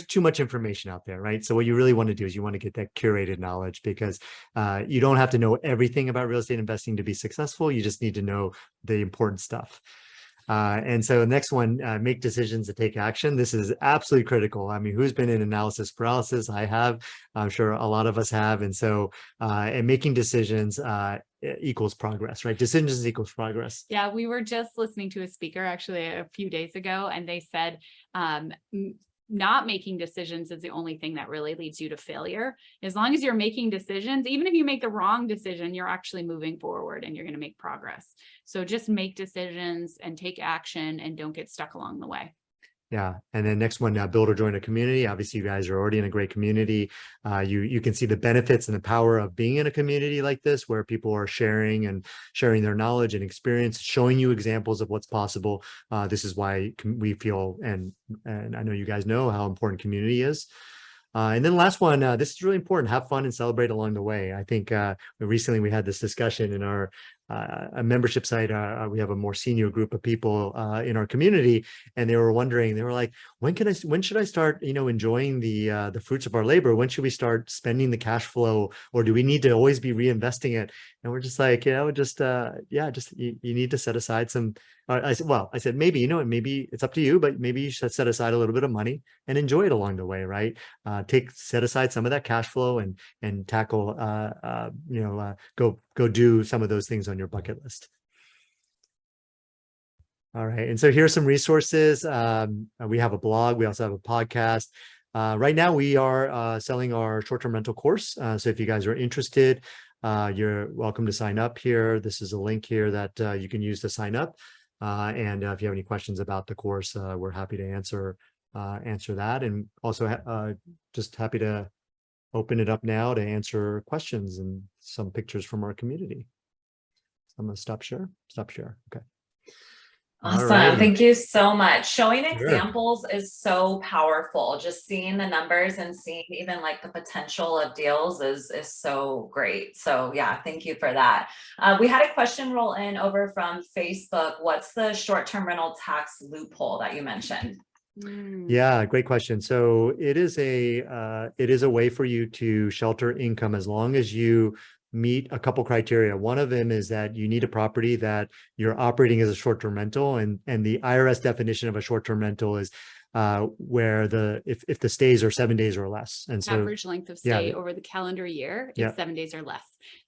too much information out there, right? So what you really want to do is you want to get that curated knowledge, because you don't have to know everything about real estate investing to be successful. You just need to know the important stuff. And so the next one, make decisions to take action. This is absolutely critical. I mean, who's been in analysis paralysis? I have. I'm sure a lot of us have. And so, and making decisions equals progress, right? Decisions equals progress. Yeah, we were just listening to a speaker actually a few days ago, and they said, not making decisions is the only thing that really leads you to failure. As long as you're making decisions, even if you make the wrong decision, you're actually moving forward and you're going to make progress. So just make decisions and take action, and don't get stuck along the way. Yeah. And then next one, build or join a community. Obviously, you guys are already in a great community. You can see the benefits and the power of being in a community like this, where people are sharing their knowledge and experience, showing you examples of what's possible. This is why we feel, and I know you guys know how important community is. And then last one, this is really important. Have fun and celebrate along the way. I think recently we had this discussion in our a membership site. We have a more senior group of people in our community, and they were wondering. They were like, when should I start, enjoying the fruits of our labor? When should we start spending the cash flow, or do we need to always be reinvesting it? And we're just like, you need to set aside some. I said, maybe, maybe it's up to you, but maybe you should set aside a little bit of money and enjoy it along the way, right? Set aside some of that cash flow and tackle, go do some of those things on your bucket list. All right, and so here's some resources. We have a blog. We also have a podcast. Right now, we are selling our short-term rental course. So if you guys are interested, you're welcome to sign up here. This is a link here that you can use to sign up. And if you have any questions about the course, we're happy to answer that. And also just happy to open it up now to answer questions and some pictures from our community. So I'm going to stop share. Okay. Awesome. Alrighty. Thank you so much. Showing Sure. examples is so powerful. Just seeing the numbers and seeing even like the potential of deals is so great. So yeah, thank you for that. We had a question roll in over from Facebook. What's the short-term rental tax loophole that you mentioned? Yeah, great question. So it is a way for you to shelter income as long as you meet a couple criteria. One of them is that you need a property that you're operating as a short-term rental, and the IRS definition of a short-term rental is where if the stays are 7 days or less. And so Average length of stay over the calendar year is 7 days or less.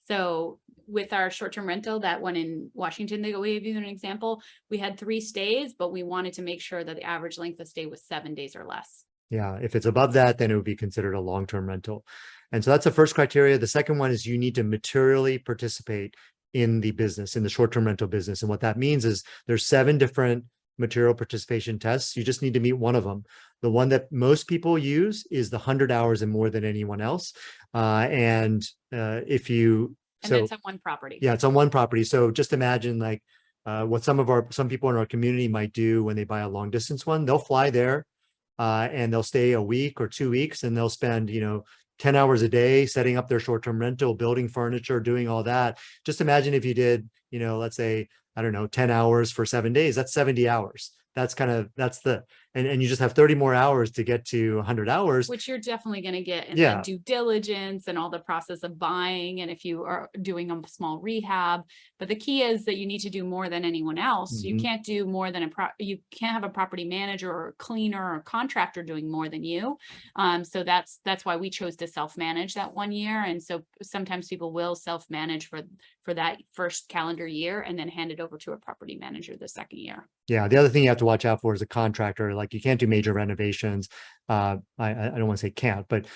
So with our short-term rental, that one in Washington, they gave you an example, we had 3 stays, but we wanted to make sure that the average length of stay was 7 days or less. Yeah, if it's above that, then it would be considered a long-term rental. And so that's the first criteria. The second one is you need to materially participate in the business, in the short-term rental business. And what that means is there's 7 different material participation tests. You just need to meet one of them. The one that most people use is the 100 hours and more than anyone else. If you... And that's on one property. Yeah, it's on one property. So just imagine like what some people in our community might do when they buy a long distance one. They'll fly there and they'll stay a week or 2 weeks, and they'll spend, 10 hours a day setting up their short-term rental, building furniture, doing all that. Just imagine if you did, let's say, I don't know, 10 hours for 7 days, that's 70 hours. And you just have 30 more hours to get to 100 hours. Which you're definitely going to get in the due diligence and all the process of buying. And if you are doing a small rehab, but the key is that you need to do more than anyone else. You can't do more than you can't have a property manager or a cleaner or contractor doing more than you. So that's why we chose to self-manage that 1 year. And so sometimes people will self-manage for that first calendar year and then hand it over to a property manager the second year. Yeah, the other thing you have to watch out for is a contractor. Like you can't do major renovations. I don't want to say can't, but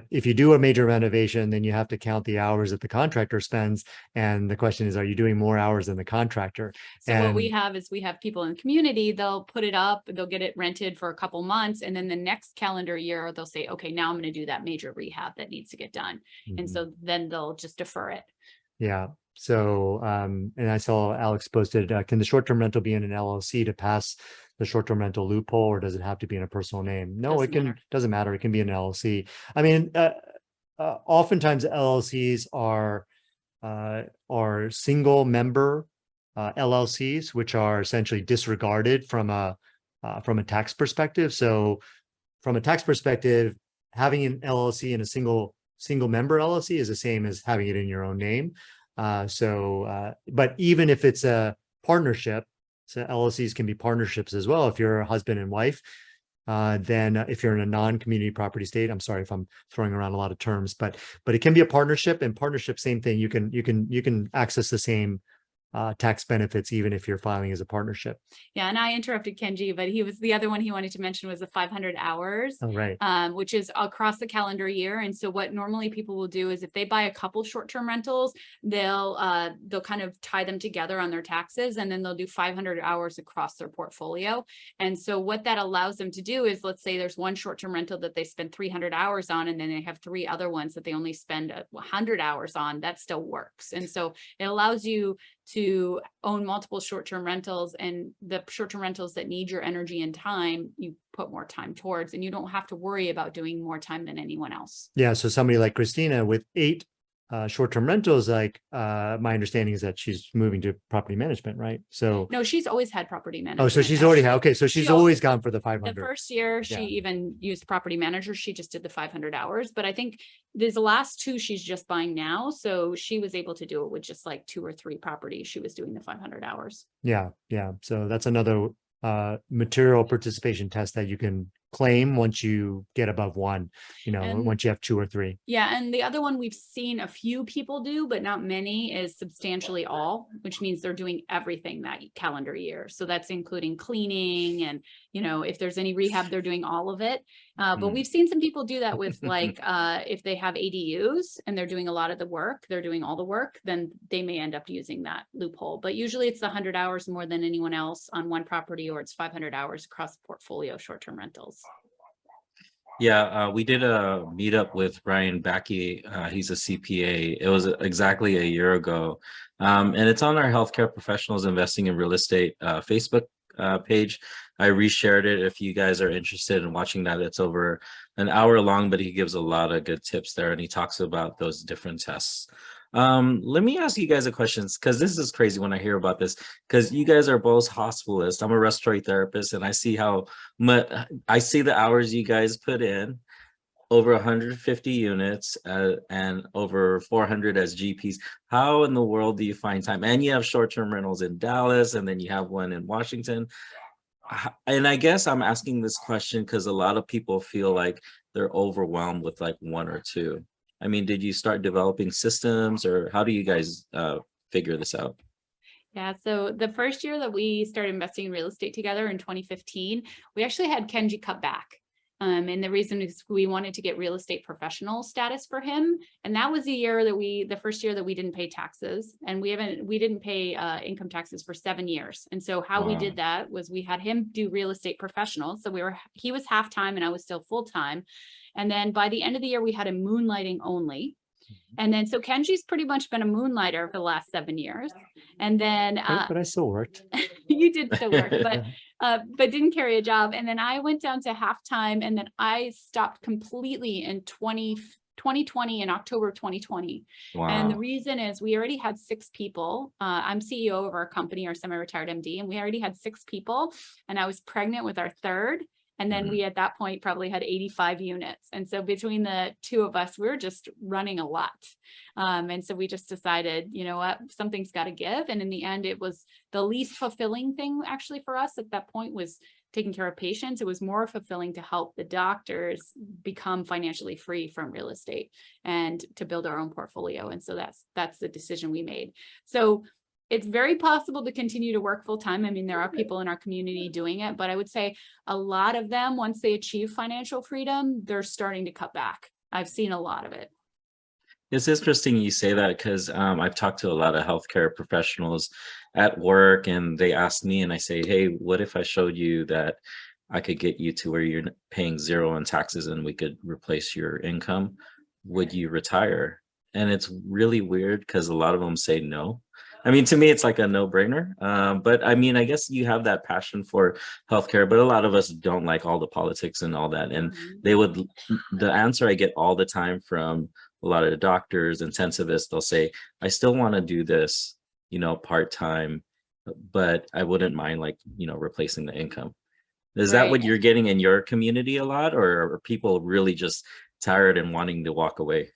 if you do a major renovation, then you have to count the hours that the contractor spends. And the question is, are you doing more hours than the contractor? So what we have is we have people in the community, they'll put it up, they'll get it rented for a couple months. And then the next calendar year, they'll say, okay, now I'm going to do that major rehab that needs to get done. And so then they'll just defer it. Yeah. So, and I saw Alex posted, can the short-term rental be in an LLC to pass the short-term rental loophole, or does it have to be in a personal name? No, doesn't matter. It can be an LLC. I mean, oftentimes LLCs are single member LLCs, which are essentially disregarded from a tax perspective. So from a tax perspective, having an LLC in a single member LLC is the same as having it in your own name. But even if it's a partnership, so LLCs can be partnerships as well. If you're a husband and wife, then if you're in a non-community property state, I'm sorry if I'm throwing around a lot of terms, but it can be a partnership, and partnership, same thing. You can access the same tax benefits even if you're filing as a partnership. Yeah, and I interrupted Kenji, but the other one he wanted to mention was the 500 hours, which is across the calendar year. And so what normally people will do is if they buy a couple short-term rentals, they'll kind of tie them together on their taxes, and then they'll do 500 hours across their portfolio. And so what that allows them to do is, let's say there's one short-term rental that they spend 300 hours on, and then they have 3 other ones that they only spend 100 hours on. That still works. And so it allows you to own multiple short-term rentals, and the short-term rentals that need your energy and time, you put more time towards, and you don't have to worry about doing more time than anyone else. Yeah. So somebody like Christina with 8 short-term rentals, like my understanding is that she's moving to property management, right? So No, she's always had property management. oh, so she's already had, actually. okay, so she's She al- always gone for the The 500. first year, she Yeah. even used property manager. She just did the 500 hours. But I think there's the last 2 she's just buying now. So she was able to do it with just like 2 or 3 properties. She was doing the 500 hours. Yeah, yeah. So that's another material participation test that you can claim once you get above 1, And- once you have 2 or 3. Yeah, and the other one we've seen a few people do, but not many, is substantially all, which means they're doing everything that calendar year. So that's including cleaning and, if there's any rehab, they're doing all of it. But we've seen some people do that with like, if they have ADUs and they're doing a lot of the work, they're doing all the work, then they may end up using that loophole. But usually it's the 100 hours more than anyone else on one property, or it's 500 hours across the portfolio of short-term rentals. Yeah, we did a meetup with Brian Backey. He's a CPA. It was exactly a year ago. And it's on our Healthcare Professionals Investing in Real Estate Facebook page. I reshared it if you guys are interested in watching that. It's over an hour long, but he gives a lot of good tips there, and he talks about those different tests. Let me ask you guys a question, because this is crazy when I hear about this, because you guys are both hospitalists. I'm a respiratory therapist, and I see how much I see the hours you guys put in, over 150 units and over 400 as GPs. How in the world do you find time? And you have short-term rentals in Dallas, and then you have one in Washington. And I guess I'm asking this question because a lot of people feel like they're overwhelmed with like 1 or 2. I mean, did you start developing systems, or how do you guys figure this out? Yeah, so the first year that we started investing in real estate together in 2015, we actually had Kenji cut back. And the reason is we wanted to get real estate professional status for him. And that was the first year that we didn't pay taxes, and we didn't pay income taxes for 7 years. And so how we did that was we had him do real estate professional. So he was half-time and I was still full-time. And then by the end of the year, we had him moonlighting only. And then, so Kenji's pretty much been a moonlighter for the last 7 years. And then, But I still worked. you did still work, but didn't carry a job. And then I went down to halftime, and then I stopped completely in 2020, in October of 2020. Wow. And the reason is we already had 6 people. I'm CEO of our company, our semi-retired MD, and we already had 6 people, and I was pregnant with our 3rd. And then we, at that point, probably had 85 units. And so between the 2 of us, we were just running a lot. And so we just decided, you know what, something's got to give. And in the end, it was the least fulfilling thing actually for us at that point was taking care of patients. It was more fulfilling to help the doctors become financially free from real estate and to build our own portfolio. And so that's the decision we made. So it's very possible to continue to work full time. I mean, there are people in our community doing it, but I would say a lot of them, once they achieve financial freedom, they're starting to cut back. I've seen a lot of it. It's interesting you say that, because I've talked to a lot of healthcare professionals at work, and they ask me, and I say, hey, what if I showed you that I could get you to where you're paying 0 in taxes and we could replace your income? Would you retire? And it's really weird because a lot of them say no. I mean, to me, it's like a no-brainer. But I mean, I guess you have that passion for healthcare, but a lot of us don't like all the politics and all that. And the answer I get all the time from a lot of the doctors, intensivists, they'll say, I still want to do this, part-time, but I wouldn't mind replacing the income. Is that what you're getting in your community a lot, or are people really just tired and wanting to walk away?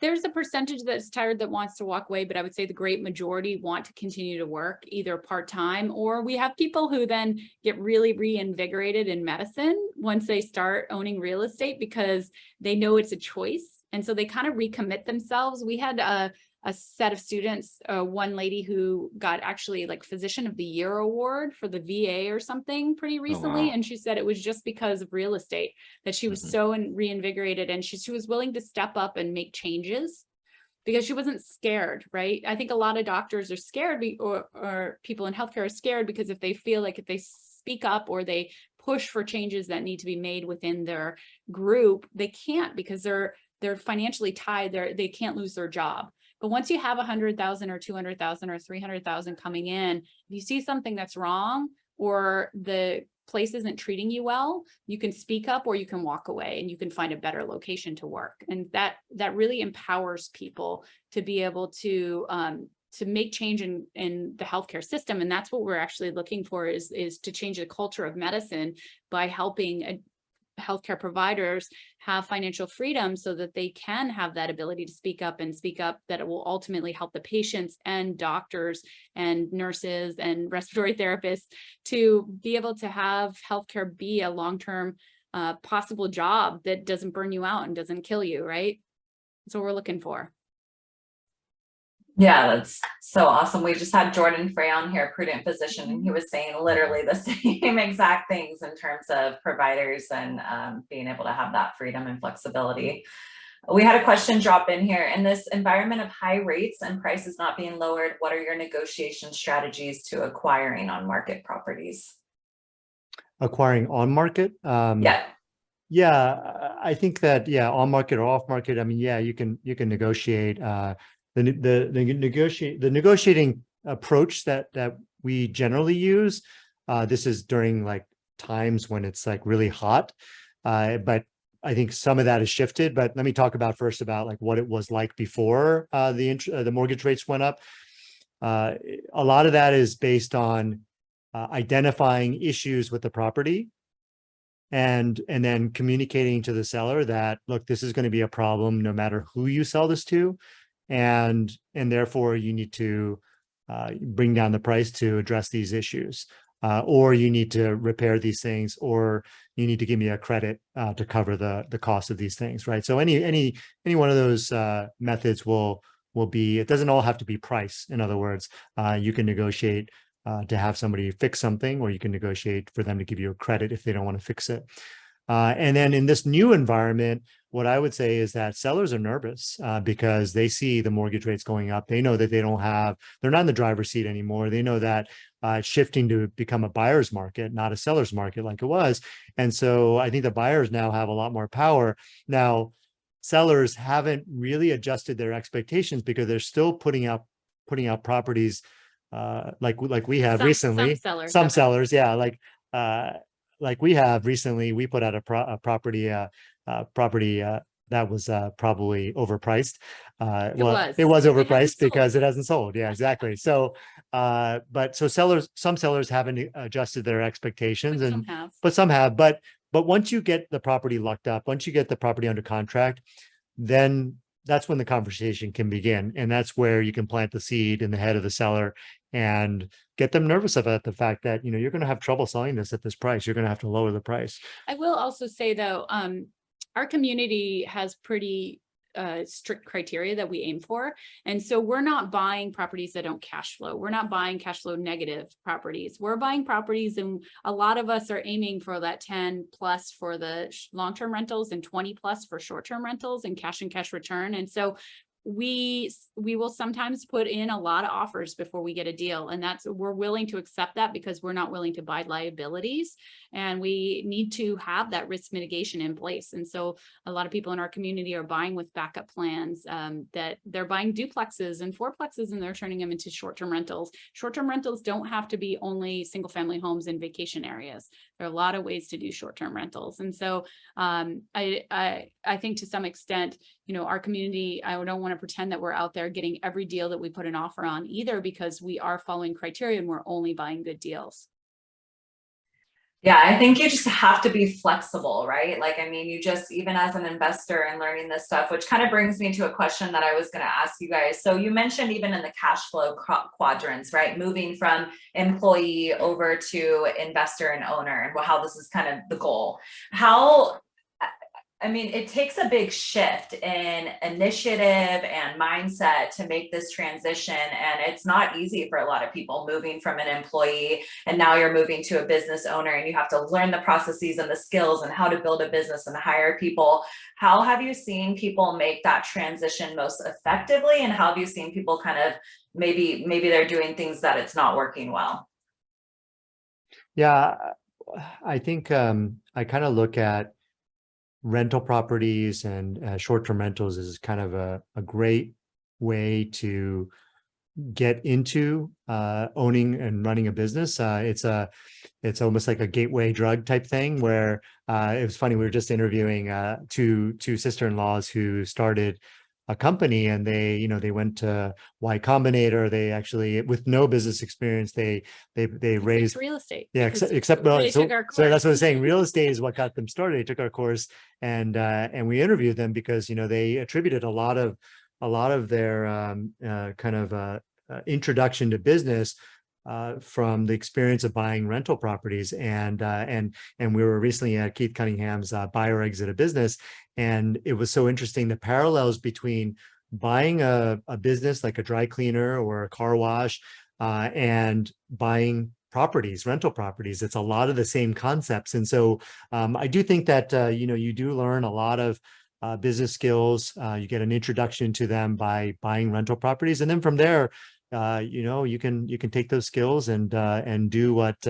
There's a percentage that's tired that wants to walk away, but I would say the great majority want to continue to work either part-time, or we have people who then get really reinvigorated in medicine once they start owning real estate because they know it's a choice. And so they kind of recommit themselves. We had a set of students, one lady who got actually like Physician of the Year award for the VA or something pretty recently. Oh, wow. And she said it was just because of real estate that she was so reinvigorated, and she was willing to step up and make changes because she wasn't scared, right? I think a lot of doctors are scared, or people in healthcare are scared because if they feel like if they speak up or they push for changes that need to be made within their group, they can't because they're financially tied. They can't lose their job. But once you have 100,000 or 200,000 or 300,000 coming in, if you see something that's wrong, or the place isn't treating you well, you can speak up or you can walk away and you can find a better location to work. And that really empowers people to be able to make change in the healthcare system. And that's what we're actually looking for, is to change the culture of medicine by helping healthcare providers have financial freedom so that they can have that ability to speak up that it will ultimately help the patients and doctors and nurses and respiratory therapists to be able to have healthcare be a long-term possible job that doesn't burn you out and doesn't kill you, right? That's what we're looking for. Yeah, that's so awesome. We just had Jordan Frey on here, prudent physician, and he was saying literally the same exact things in terms of providers and being able to have that freedom and flexibility. We had a question drop in here. In this environment of high rates and prices not being lowered, what are your negotiation strategies to acquiring on market properties? Acquiring on market? Yeah, I think that, yeah, on market or off market, I mean, yeah, you can negotiate. The negotiating approach that we generally use, this is during like times when it's like really hot, but I think some of that has shifted. But let me talk about first about like what it was like before the mortgage rates went up. A lot of that is based on identifying issues with the property and then communicating to the seller that, look, this is going to be a problem no matter who you sell this to. And therefore you need to bring down the price to address these issues, or you need to repair these things, or you need to give me a credit to cover the cost of these things, right? So any one of those methods will be. It doesn't all have to be price. In other words, you can negotiate to have somebody fix something, or you can negotiate for them to give you a credit if they don't want to fix it. And then in this new environment, what I would say is that sellers are nervous because they see the mortgage rates going up. They know that they're not in the driver's seat anymore. They know that it's shifting to become a buyer's market, not a seller's market like it was. And so I think the buyers now have a lot more power. Now, sellers haven't really adjusted their expectations because they're still putting out properties like we have recently. Some sellers, yeah, like we have recently. We put out a property that was probably overpriced. It was overpriced because it hasn't sold. Yeah, exactly. So, some sellers haven't adjusted their expectations, but some have. But once you get the property locked up, once you get the property under contract, then that's when the conversation can begin, and that's where you can plant the seed in the head of the seller and get them nervous about the fact that, you know, you're going to have trouble selling this at this price. You're going to have to lower the price. I will also say, though, our community has pretty strict criteria that we aim for. And so we're not buying properties that don't cash flow. We're not buying cash flow negative properties. We're buying properties, and a lot of us are aiming for that 10 plus for the long-term rentals and 20 plus for short-term rentals and cash return. And so we will sometimes put in a lot of offers before we get a deal, and we're willing to accept that because we're not willing to buy liabilities, and we need to have that risk mitigation in place. And so a lot of people in our community are buying with backup plans, that they're buying duplexes and fourplexes, and they're turning them into short-term rentals. Short-term rentals don't have to be only single family homes in vacation areas. There are a lot of ways to do short-term rentals. And so I think to some extent, you know, our community, I don't want to pretend that we're out there getting every deal that we put an offer on either, because we are following criteria and we're only buying good deals. Yeah, I think you just have to be flexible, right? Like, I mean, you just, even as an investor and learning this stuff, which kind of brings me to a question that I was going to ask you guys. So you mentioned even in the cash flow quadrants, right? Moving from employee over to investor and owner, and how this is kind of the goal. I mean, it takes a big shift in initiative and mindset to make this transition. And it's not easy for a lot of people moving from an employee, and now you're moving to a business owner, and you have to learn the processes and the skills and how to build a business and hire people. How have you seen people make that transition most effectively? And how have you seen people kind of, maybe they're doing things that it's not working well? Yeah, I think I kind of look at rental properties and short-term rentals is kind of a great way to get into owning and running a business. It's almost like a gateway drug type thing where it was funny. We were just interviewing two sister-in-laws who started a company, and they went to Y Combinator. They actually, with no business experience, they raised real estate. Yeah, because except they so, took our so that's what I'm course. saying. Real estate is what got them started. They took our course, and we interviewed them because they attributed a lot of their introduction to business from the experience of buying rental properties. And we were recently at Keith Cunningham's buy or exit a business, and it was so interesting the parallels between buying a business like a dry cleaner or a car wash and buying rental properties. It's a lot of the same concepts. And so I do think that, you do learn a lot of business skills. You get an introduction to them by buying rental properties. And then from there, you can take those skills and do what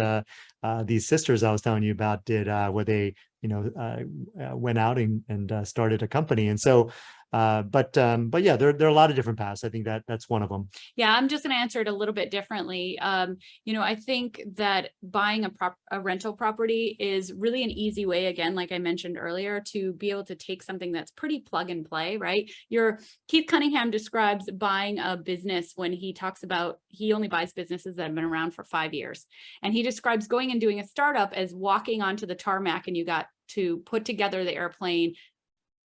these sisters I was telling you about did, where they, went out and started a company. And so, but yeah, there are a lot of different paths. I think that's one of them. Yeah, I'm just going to answer it a little bit differently. I think that buying a rental property is really an easy way, again, like I mentioned earlier, to be able to take something that's pretty plug and play, right? Keith Cunningham describes buying a business when he talks about he only buys businesses that have been around for 5 years. And he describes going and doing a startup as walking onto the tarmac and you got to put together the airplane,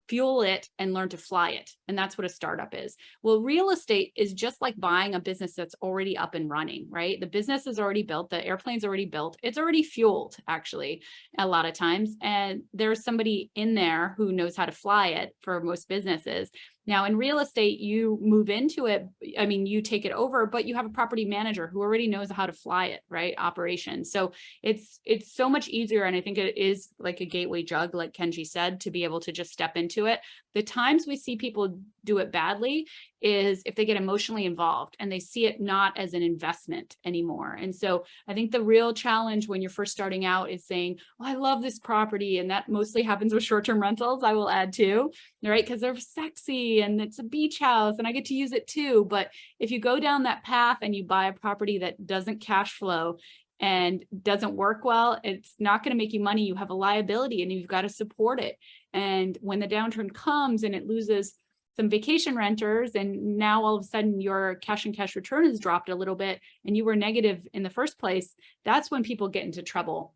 fuel it, and learn to fly it. And that's what a startup is. Well, real estate is just like buying a business that's already up and running, right? The business is already built, the airplane's already built, it's already fueled, actually, a lot of times. And there's somebody in there who knows how to fly it for most businesses. Now, in real estate, you move into it, you take it over, but you have a property manager who already knows how to fly it, right? Operations. So it's so much easier. And I think it is like a gateway drug, like Kenji said, to be able to just step into it. The times we see people do it badly is if they get emotionally involved and they see it not as an investment anymore. And so I think the real challenge when you're first starting out is saying, oh, I love this property. And that mostly happens with short-term rentals, I will add too, right? Because they're sexy and it's a beach house and I get to use it too. But if you go down that path and you buy a property that doesn't cash flow and doesn't work well, it's not going to make you money. You have a liability and you've got to support it. And when the downturn comes and it loses some vacation renters, and now all of a sudden your cash and cash return has dropped a little bit and you were negative in the first place, that's when people get into trouble.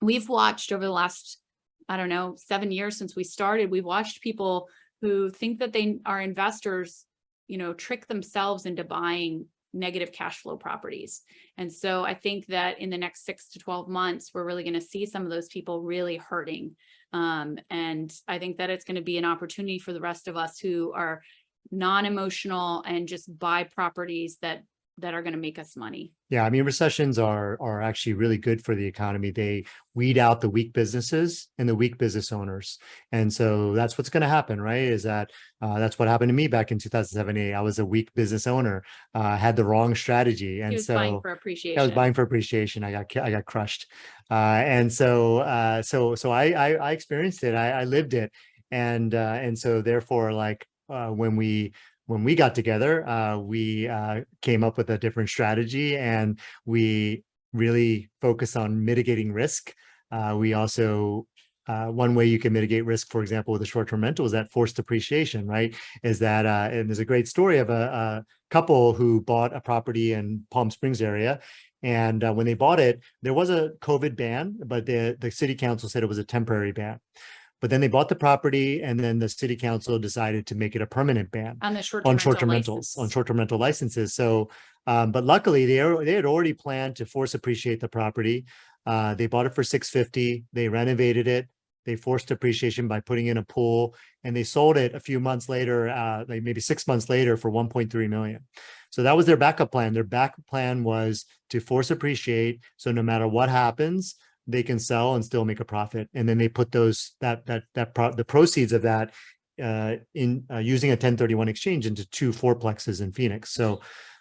We've watched over the last, 7 years since we started, we've watched people who think that they are investors, trick themselves into buying negative cash flow properties. And so I think that in the next 6 to 12 months, we're really going to see some of those people really hurting. And I think that it's going to be an opportunity for the rest of us who are non-emotional and just buy properties that are going to make us money. Yeah, recessions are actually really good for the economy. They weed out the weak businesses and the weak business owners. And so that's what's going to happen, right? Is that that's what happened to me back in 2007-8. I was a weak business owner, had the wrong strategy. And so buying for appreciation. I was buying for appreciation. I got crushed. And so I experienced it. I lived it. And so therefore, like when we got together, we came up with a different strategy and we really focused on mitigating risk. We also, one way you can mitigate risk, for example, with a short-term rental is that forced depreciation, right? Is that, and there's a great story of a couple who bought a property in Palm Springs area. And when they bought it, there was a COVID ban, but the city council said it was a temporary ban. But then they bought the property, and then the city council decided to make it a permanent ban on the short-term rental licenses. So, but luckily they had already planned to force appreciate the property. They bought it for $650. They renovated it. They forced appreciation by putting in a pool, and they sold it a few months later, like maybe 6 months later, for $1.3 million. So that was their backup plan. Their backup plan was to force appreciate. So no matter what happens, they can sell and still make a profit. And then they put the proceeds of that in using a 1031 exchange into 2 fourplexes in Phoenix. So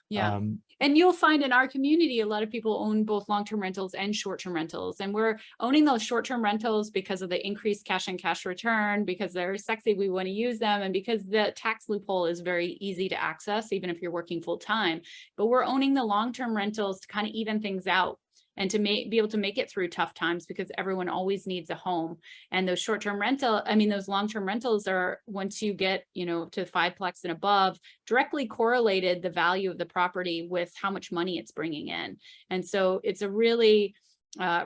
Yeah. And you'll find in our community, a lot of people own both long-term rentals and short-term rentals. And we're owning those short-term rentals because of the increased cash on cash return, because they're sexy, we want to use them. And because the tax loophole is very easy to access, even if you're working full time. But we're owning the long-term rentals to kind of even things out and to be able to make it through tough times, because everyone always needs a home. And those those long-term rentals are, once you get, to 5-plex and above, directly correlated the value of the property with how much money it's bringing in. And so it's a really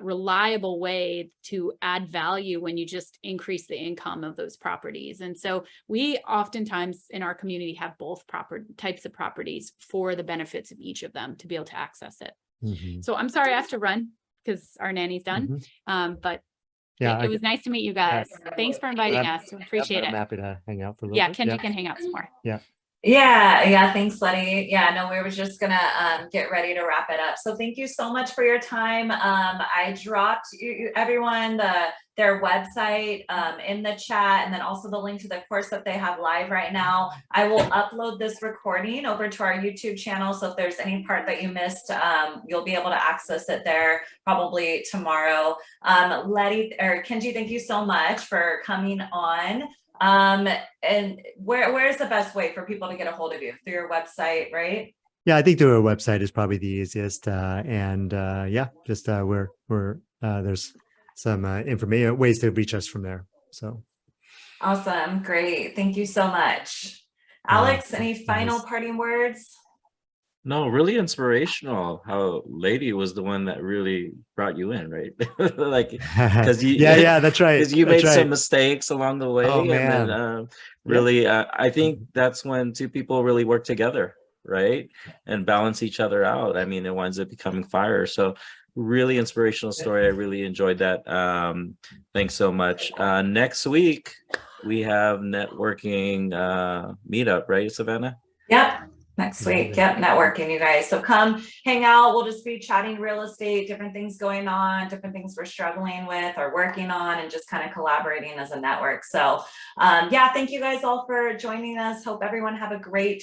reliable way to add value when you just increase the income of those properties. And so we oftentimes in our community have both types of properties for the benefits of each of them to be able to access it. So I'm sorry I have to run because our nanny's done. But yeah, it was nice to meet you guys. Thanks for inviting us. Appreciate it. I'm happy to hang out for a little bit. Kenji can hang out some more. Yeah. Thanks, Letty. Yeah, no, we were just gonna get ready to wrap it up. So thank you so much for your time. I dropped everyone their website in the chat, and then also the link to the course that they have live right now. I will upload this recording over to our YouTube channel. So if there's any part that you missed, you'll be able to access it there probably tomorrow. Letty or Kenji, thank you so much for coming on. And where's the best way for people to get a hold of you? Through your website, right? Yeah, I think through our website is probably the easiest. There's some information, ways to reach us from there. So awesome. Great. Thank you so much. Alex, any final parting words? No, really inspirational how Leti was the one that really brought you in, right? Like, because you, that's right. Because you made some mistakes along the way, and then really, I think that's when two people really work together, right, and balance each other out. I mean, it winds up becoming fire. So, really inspirational story. I really enjoyed that. Thanks so much. Next week we have networking meetup, right, Savannah? Yep. Next week. Yep. Networking, you guys. So come hang out. We'll just be chatting real estate, different things going on, different things we're struggling with or working on, and just kind of collaborating as a network. So thank you guys all for joining us. Hope everyone have a great